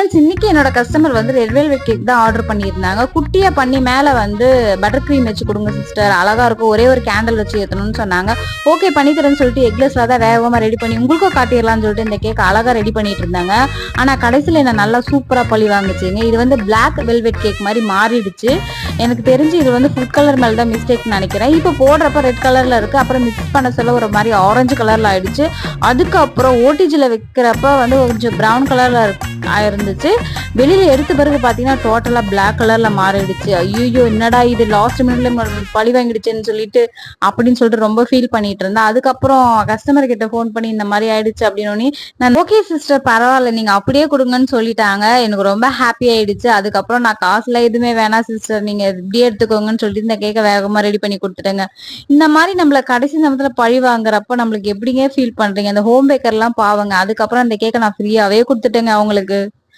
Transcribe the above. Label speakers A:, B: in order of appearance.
A: Friends, இன்னைக்கு என்னோட customer வந்து ரெட் வெல்வெட் கேக் தான் ஆர்டர் பண்ணியிருந்தாங்க. குட்டியா பண்ணி மேல வந்து பட்டர் கிரீம் வச்சு கொடுங்க சிஸ்டர், அழகா இருக்கும், ஒரே ஒரு கேண்டில் வச்சு ஏற்றணும்னு சொன்னாங்க. ஓகே பண்ணி தரேன்னு சொல்லிட்டு எக்லெஸ்ல தான் வேகமா ரெடி பண்ணி உங்களுக்கும் காட்டிடலாம்னு சொல்லிட்டு இந்த கேக் அழகா ரெடி பண்ணிட்டு இருந்தாங்க. ஆனா கடைசியில் என்ன நல்லா சூப்பரா பழி வாங்குச்சுங்க. இது வந்து பிளாக் வெல்வெட் கேக் மாதிரி மாறிடுச்சு. எனக்கு தெரிஞ்சு இது வந்து ஃபுட் கலர் மேல தான் மிஸ்டேக் நினைக்கிறேன். இப்போ போடுறப்ப ரெட் கலர்ல இருக்கு, அப்புறம் மிக்ஸ் பண்ண சொல்ல ஒரு மாதிரி ஆரஞ்சு கலர்ல ஆயிடுச்சு. அதுக்கப்புறம் ஓடிஜில வைக்கிறப்ப வந்து கொஞ்சம் ப்ரௌன் கலர்ல இருந்துச்சு. வெளியில எடுத்த பிறகு பாத்தீங்கன்னா டோட்டலா பிளாக் கலர்ல மாறிடுச்சு. ஐயோ என்னடா இது லாஸ்ட் மினிட்ல பழி வாங்கிடுச்சுன்னு சொல்லிட்டு அப்படின்னு சொல்லிட்டு ரொம்ப ஃபீல் பண்ணிட்டு இருந்தேன். அதுக்கப்புறம் கஸ்டமர் கிட்ட ஃபோன் பண்ணி இந்த மாதிரி ஆயிடுச்சு அப்படின்னு நான் ஓகே சிஸ்டர் பரவாயில்ல நீங்க அப்படியே கொடுங்கன்னு சொல்லிட்டாங்க. எனக்கு ரொம்ப ஹாப்பி ஆயிடுச்சு. அதுக்கப்புறம் நான் காசுல எதுவுமே வேணாம் சிஸ்டர், நீங்க இப்படியே எடுத்துக்கோங்கன்னு சொல்லிட்டு இந்த கேக்க வேகமா ரெடி பண்ணி கொடுத்துட்டேங்க. இந்த மாதிரி நம்மள கடைசி நேரத்துல பழி வாங்குறப்ப நம்மளுக்கு எப்படிங்க ஃபீல் பண்றீங்க? அந்த ஹோம் பேக்கர் எல்லாம் பாவங்க. அதுக்கப்புறம் அந்த கேக்க நான் ஃப்ரீயாவே கொடுத்துட்டேங்க அவங்களுக்கு.